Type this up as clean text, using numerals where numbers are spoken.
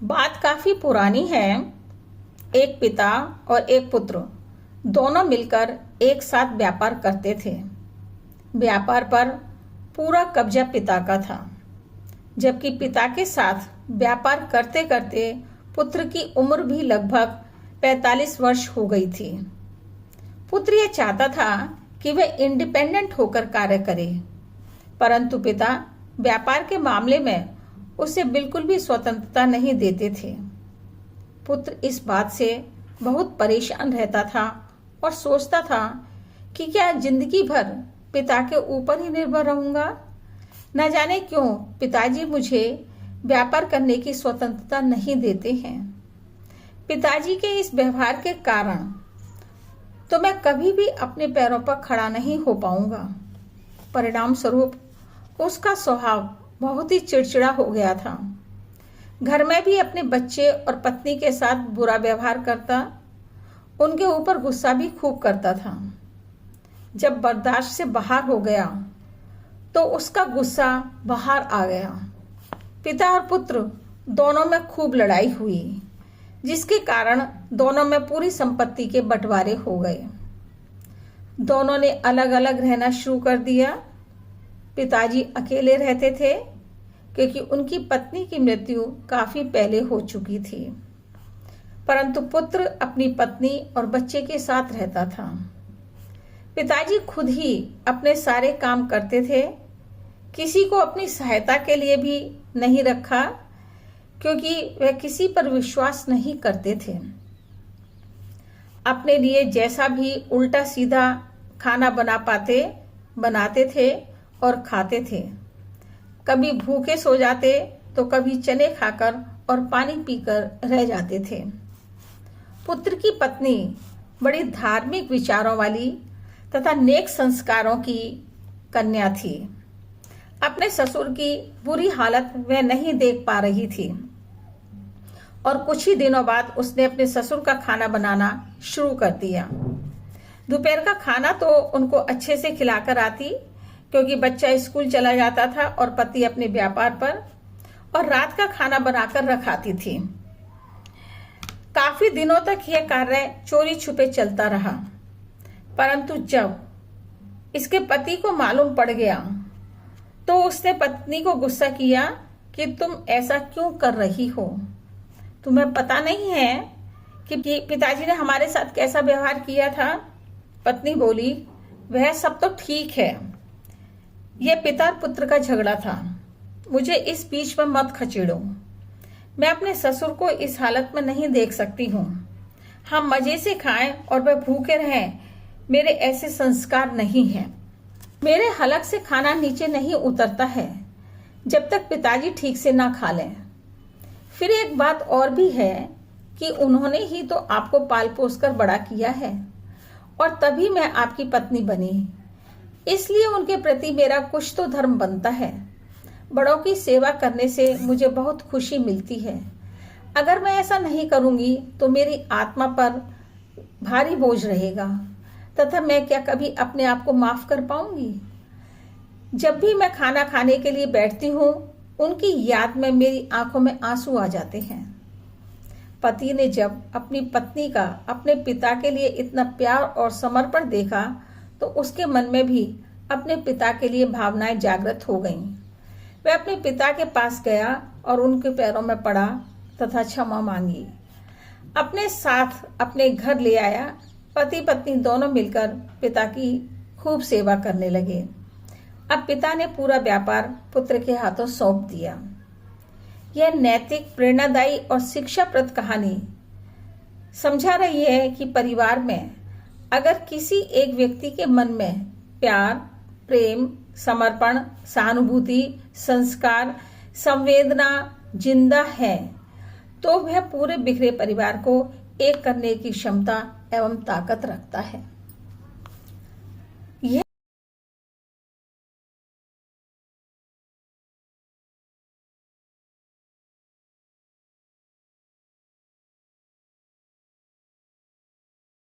बात काफी पुरानी है। एक पिता और एक पुत्र दोनों मिलकर एक साथ व्यापार करते थे। व्यापार पर पूरा कब्जा पिता का था, जबकि पिता के साथ व्यापार करते करते पुत्र की उम्र भी लगभग 45 वर्ष हो गई थी। पुत्र यह चाहता था कि वह इंडिपेंडेंट होकर कार्य करे, परंतु पिता व्यापार के मामले में उसे बिल्कुल भी स्वतंत्रता नहीं देते थे। पुत्र इस बात से बहुत परेशान रहता था और सोचता था कि क्या जिंदगी भर पिता के ऊपर ही निर्भर रहूंगा। न जाने क्यों पिताजी मुझे व्यापार करने की स्वतंत्रता नहीं देते हैं। पिताजी के इस व्यवहार के कारण तो मैं कभी भी अपने पैरों पर खड़ा नहीं हो पाऊंगा। परिणाम स्वरूप उसका स्वभाव बहुत ही चिड़चिड़ा हो गया था। घर में भी अपने बच्चे और पत्नी के साथ बुरा व्यवहार करता, उनके ऊपर गुस्सा भी खूब करता था। जब बर्दाश्त से बाहर हो गया तो उसका गुस्सा बाहर आ गया। पिता और पुत्र दोनों में खूब लड़ाई हुई, जिसके कारण दोनों में पूरी संपत्ति के बंटवारे हो गए। दोनों ने अलग अलग रहना शुरू कर दिया। पिताजी अकेले रहते थे क्योंकि उनकी पत्नी की मृत्यु काफी पहले हो चुकी थी, परंतु पुत्र अपनी पत्नी और बच्चे के साथ रहता था। पिताजी खुद ही अपने सारे काम करते थे, किसी को अपनी सहायता के लिए भी नहीं रखा क्योंकि वह किसी पर विश्वास नहीं करते थे। अपने लिए जैसा भी उल्टा सीधा खाना बनाते थे और खाते थे। कभी भूखे सो जाते तो कभी चने खाकर और पानी पीकर रह जाते थे। पुत्र की पत्नी बड़ी धार्मिक विचारों वाली तथा नेक संस्कारों की कन्या थी। अपने ससुर की बुरी हालत वह नहीं देख पा रही थी और कुछ ही दिनों बाद उसने अपने ससुर का खाना बनाना शुरू कर दिया। दोपहर का खाना तो उनको अच्छे से खिलाकर आती क्योंकि बच्चा स्कूल चला जाता था और पति अपने व्यापार पर, और रात का खाना बनाकर रखाती थी। काफी दिनों तक यह कार्य चोरी छुपे चलता रहा, परंतु जब इसके पति को मालूम पड़ गया तो उसने पत्नी को गुस्सा किया कि तुम ऐसा क्यों कर रही हो? तुम्हें पता नहीं है कि पिताजी ने हमारे साथ कैसा व्यवहार किया था? पत्नी बोली, वह सब तो ठीक है, यह पिता और पुत्र का झगड़ा था, मुझे इस बीच में मत खचेड़ो। मैं अपने ससुर को इस हालत में नहीं देख सकती हूँ। हम मजे से खाएं और वह भूखे रहें, मेरे ऐसे संस्कार नहीं हैं। मेरे हलक से खाना नीचे नहीं उतरता है जब तक पिताजी ठीक से ना खा लें। फिर एक बात और भी है कि उन्होंने ही तो आपको पाल पोस कर बड़ा किया है और तभी मैं आपकी पत्नी बनी, इसलिए उनके प्रति मेरा कुछ तो धर्म बनता है। बड़ों की सेवा करने से मुझे बहुत खुशी मिलती है। अगर मैं ऐसा नहीं करूंगी तो मेरी आत्मा पर भारी बोझ रहेगा तथा मैं क्या कभी अपने आप को माफ कर पाऊंगी? जब भी मैं खाना खाने के लिए बैठती हूँ, उनकी याद में मेरी आंखों में आंसू आ जाते हैं। पति ने जब अपनी पत्नी का अपने पिता के लिए इतना प्यार और समर्पण देखा तो उसके मन में भी अपने पिता के लिए भावनाएं जागृत हो गईं। वह अपने पिता के पास गया और उनके पैरों में पड़ा तथा क्षमा मांगी। अपने साथ अपने घर ले आया। पति पत्नी दोनों मिलकर पिता की खूब सेवा करने लगे। अब पिता ने पूरा व्यापार पुत्र के हाथों सौंप दिया। यह नैतिक, प्रेरणादायी और शिक्षाप्रद कहानी समझा रही है कि परिवार में अगर किसी एक व्यक्ति के मन में प्यार, प्रेम, समर्पण, सहानुभूति, संस्कार, संवेदना जिंदा है तो वह पूरे बिखरे परिवार को एक करने की क्षमता एवं ताकत रखता है।